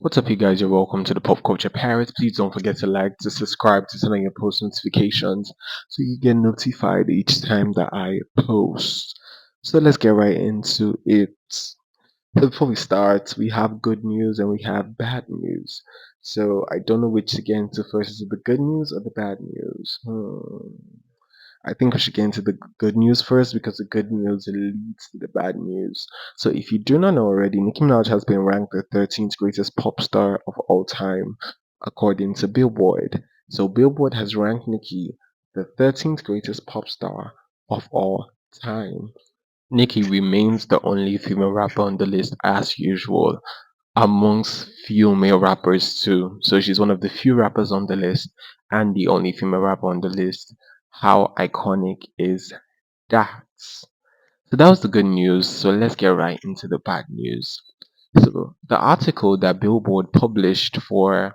What's up, you guys? You're welcome to the Pop Culture Parrot. Please don't forget to like, to subscribe, to turn on your post notifications so you get notified each time that I post. So let's get right into it. So before we start, we have good news and we have bad news. So I don't know which to get into first. Is it the good news or the bad news? I think we should get into the good news first because the good news leads to the bad news. So, if you do not know already, Nicki Minaj has been ranked the 13th greatest pop star of all time, according to Billboard. So, Billboard has ranked Nicki the 13th greatest pop star of all time. Nicki remains the only female rapper on the list as usual, amongst few male rappers too. So she's one of the few rappers on the list and the only female rapper on the list. How iconic is that? So that was the good news. So let's get right into the bad news. So the article that Billboard published for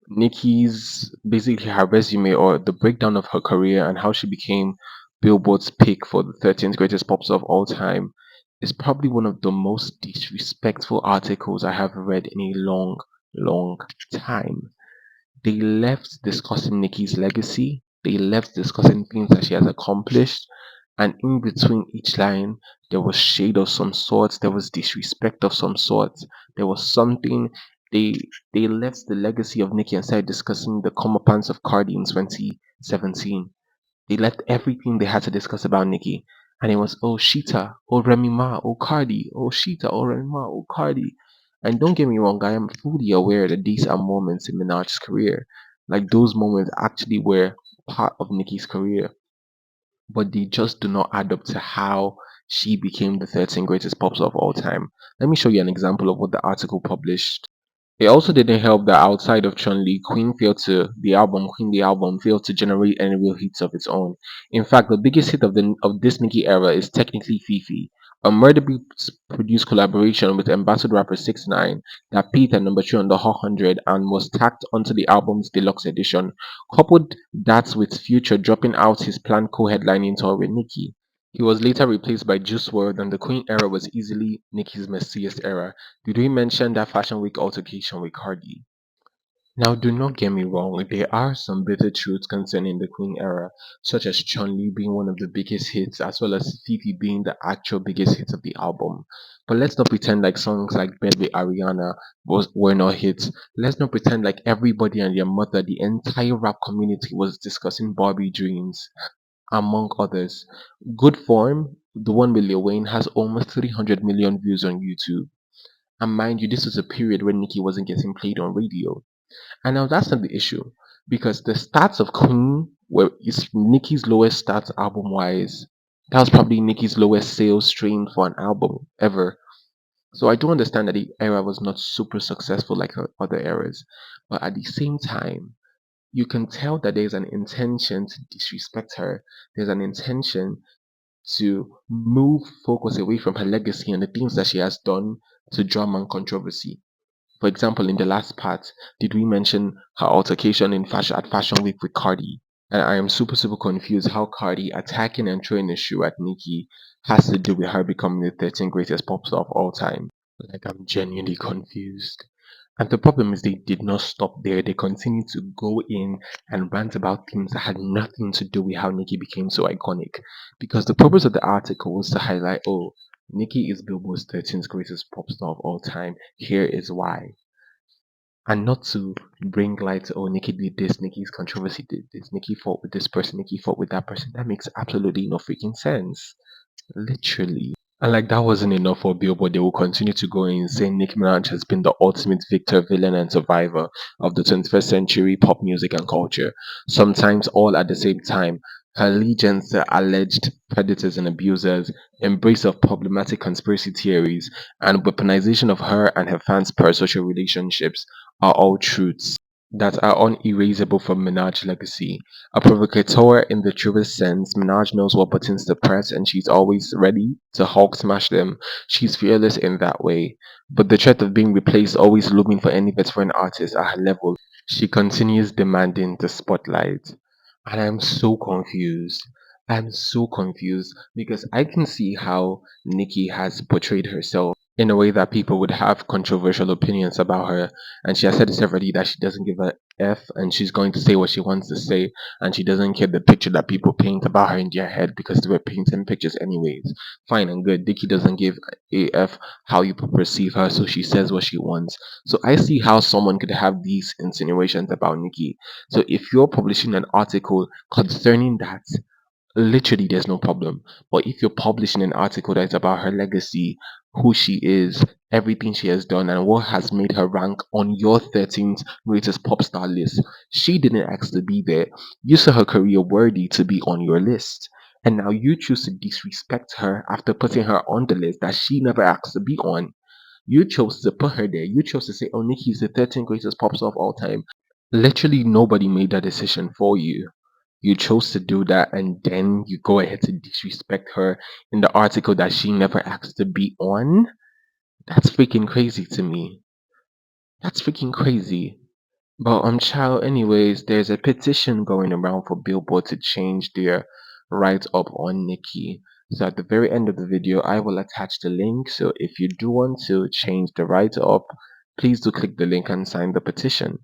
Nikki's basically her resume or the breakdown of her career and how she became Billboard's pick for the 13th greatest pop star of all time is probably one of the most disrespectful articles I have read in a long, long time. They left discussing Nikki's legacy, they left discussing things that she has accomplished, and in between each line, there was shade of some sort, there was disrespect of some sort, there was something. They they left the legacy of Nicki and started discussing the comeuppance of Cardi in 2017. They left everything they had to discuss about Nicki. And it was, oh, Sheeta, oh, Remy Ma, oh, Cardi, oh, Sheeta, oh, Remy Ma, oh, Cardi. And don't get me wrong, I am fully aware that these are moments in Minaj's career. Like, those moments actually were part of Nicki's career, but they just do not add up to how she became the 13th greatest pop star of all time. Let me show you an example of what the article published. It also didn't help that outside of Chun-Li, Queen the album failed to generate any real hits of its own. In fact, the biggest hit of this Nicki era is technically Fifi, a Murder Beats produced collaboration with embattled rapper 6ix9ine that peaked at number 3 on the Hot 100 and was tacked onto the album's deluxe edition. Coupled that with Future dropping out his planned co-headlining tour with Nicki. He was later replaced by Juice WRLD, and the Queen era was easily Nicki's messiest era. Did we mention that Fashion Week altercation with Cardi? Now, do not get me wrong, there are some bitter truths concerning the Queen era, such as Chun-Li being one of the biggest hits, as well as Fifi being the actual biggest hit of the album. But let's not pretend like songs like Bed with Ariana were not hits. Let's not pretend like everybody and their mother, the entire rap community, was discussing Barbie Dreams, among others. Good Form, the one with Lil Wayne, has almost 300 million views on YouTube. And mind you, this was a period when Nicki wasn't getting played on radio. And now that's not the issue, because the stats of Queen were is Nicki's lowest stats album wise. That was probably Nicki's lowest sales stream for an album ever. So I do understand that the era was not super successful like her other eras, but at the same time, you can tell that there's an intention to disrespect her. There's an intention to move focus away from her legacy and the things that she has done to drama and controversy. For example, in the last part, did we mention her altercation at Fashion Week with Cardi? And I am super confused how Cardi attacking and throwing a shoe at Nicki has to do with her becoming the 13th greatest pop star of all time. Like, I'm genuinely confused. And the problem is they did not stop there. They continued to go in and rant about things that had nothing to do with how Nicki became so iconic. Because the purpose of the article was to highlight, oh, Nicki is Billboard's 13th greatest pop star of all time. Here is why. And not to bring light to, oh, Nicki did this, Nicki's controversy did this, Nicki fought with this person, Nicki fought with that person. That makes absolutely no freaking sense. Literally. And like that wasn't enough for Billboard, they will continue to go in saying Nicki Minaj has been the ultimate victor, villain, and survivor of the 21st century pop music and culture, sometimes all at the same time. Her allegiance to alleged predators and abusers, embrace of problematic conspiracy theories, and weaponization of her and her fans' parasocial relationships are all truths that are unerasable from Minaj's legacy. A provocateur in the truest sense, Minaj knows what buttons to press and she's always ready to Hulk smash them. She's fearless in that way. But the threat of being replaced always looming for any veteran artist at her level, she continues demanding the spotlight. And I'm so confused. I'm so confused because I can see how Nicki has portrayed herself. in a way that people would have controversial opinions about her. And she has said severally that she doesn't give a F and she's going to say what she wants to say, and she doesn't care the picture that people paint about her in their head because they were painting pictures anyways. Fine and good. Dickie doesn't give a F how you perceive her, so she says what she wants. So I see how someone could have these insinuations about Nicki. So if you're publishing an article concerning that, literally there's no problem. But if you're publishing an article that's about her legacy, who she is, everything she has done, and what has made her rank on your 13th greatest pop star list, she didn't ask to be there. You saw her career worthy to be on your list. And now you choose to disrespect her after putting her on the list that she never asked to be on. You chose to put her there. You chose to say, oh, Nicki's the 13th greatest pop star of all time. Literally nobody made that decision for you. You chose to do that, and then you go ahead to disrespect her in the article that she never asked to be on. That's freaking crazy to me. That's freaking crazy. But child, anyways, there's a petition going around for Billboard to change their write up on Nicki. So at the very end of the video, I will attach the link. So if you do want to change the write up, please do click the link and sign the petition.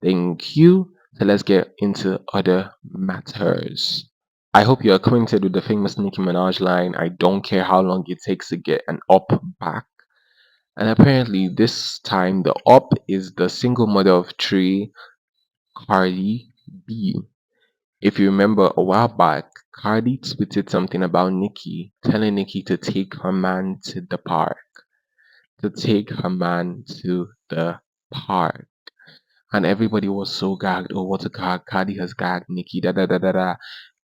Thank you. So let's get into other matters. I hope you're acquainted with the famous Nicki Minaj line, I don't care how long it takes to get an up back. And apparently, this time the up is the single mother of three, Cardi B. If you remember a while back, Cardi tweeted something about Nicki, telling Nicki to take her man to the park. To take her man to the park. And everybody was so gagged. Oh, what a gag. Cardi has gagged Nicki. Da da da da da.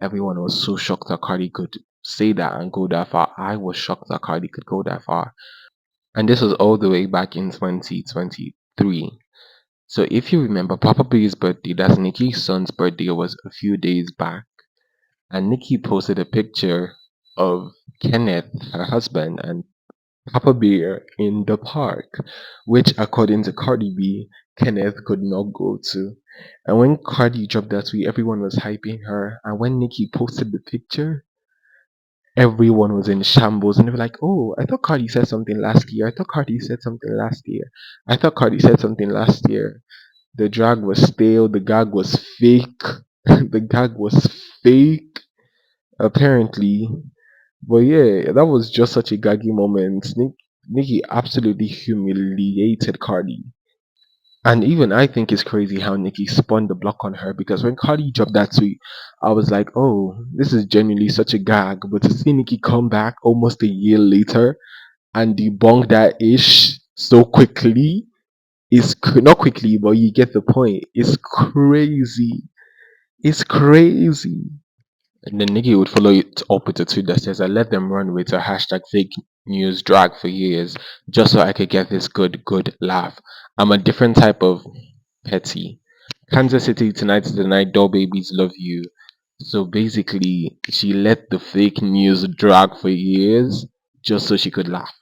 Everyone was so shocked that Cardi could say that and go that far. I was shocked that Cardi could go that far. And this was all the way back in 2023. So if you remember, Papa B's birthday, that's Nicki's son's birthday, was a few days back. And Nicki posted a picture of Kenneth, her husband, and Papa Bear in the park, which according to Cardi B, Kenneth could not go to. And when Cardi dropped that tweet, everyone was hyping her. And when Nicki posted the picture, everyone was in shambles and they were like, oh, I thought Cardi said something last year. I thought Cardi said something last year. I thought Cardi said something last year. The drag was stale, the gag was fake. The gag was fake, apparently. But yeah, that was just such a gaggy moment. Nicki absolutely humiliated Cardi. And even I think it's crazy how Nicki spun the block on her because when Cardi dropped that tweet, I was like, oh, this is genuinely such a gag. But to see Nicki come back almost a year later and debunk that ish so quickly is not quickly, but you get the point. It's crazy. It's crazy. And then Nicki would follow it up with a tweet that says, I let them run with a hashtag fake news drag for years just so I could get this good laugh. I'm a different type of petty. Kansas City tonight is the night Doll Babies Love You. So basically, she let the fake news drag for years just so she could laugh.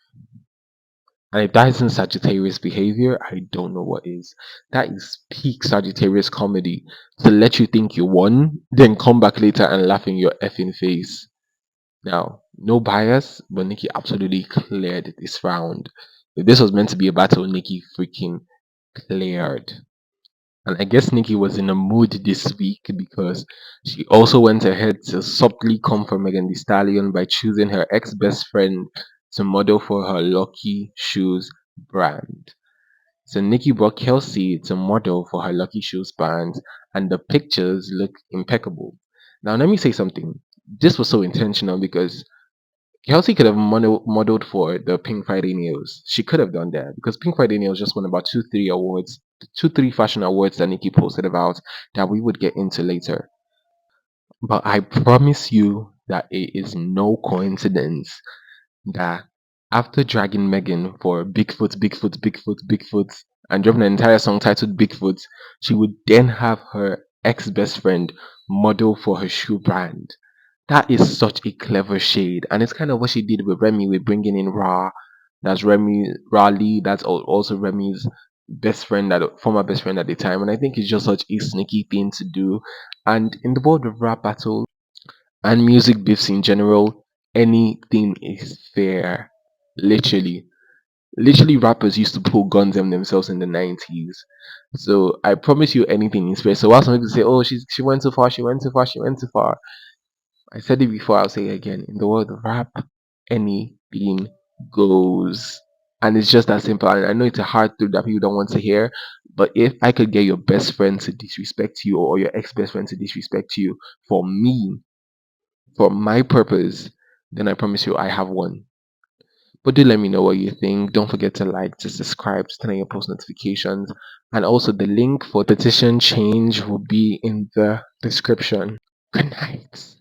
And if that isn't Sagittarius behavior, I don't know what is. That is peak Sagittarius comedy. To let you think you won, then come back later and laugh in your effing face. Now, no bias, but Nikki absolutely cleared this round. If this was meant to be a battle, Nikki freaking cleared. And I guess Nikki was in a mood this week because she also went ahead to subtly come for Megan Thee Stallion by choosing her ex best friend to model for her Lucky Shoes brand. So Nikki brought Kelsey to model for her Lucky Shoes brand, and the pictures look impeccable. Now, let me say something. This was so intentional because Kelsey could have modeled for the Pink Friday nails. She could have done that because Pink Friday nails just won about three awards, three fashion awards that Nikki posted about that we would get into later. But I promise you that it is no coincidence that after dragging Megan for Bigfoot, and dropping an entire song titled Bigfoot, she would then have her ex best friend model for her shoe brand. That is such a clever shade, and it's kind of what she did with Remy with bringing in Ra. That's Remy Raleigh. That's also Remy's best friend, that former best friend at the time, and I think it's just such a sneaky thing to do. And in the world of rap battle and music beefs in general, anything is fair. Literally, Literally, rappers used to pull guns on themselves in the 90s. So I promise you anything in space. So while some people say, "Oh, she went too far, she went too far, she went too far," I said it before, I'll say it again. In the world of rap, anything goes. And it's just that simple. And I know it's a hard truth that people don't want to hear. But if I could get your best friend to disrespect you or your ex best friend to disrespect you for me, for my purpose, then I promise you I have one. But do let me know what you think. Don't forget to like, to subscribe, to turn on your post notifications. And also the link for petition change will be in the description. Good night.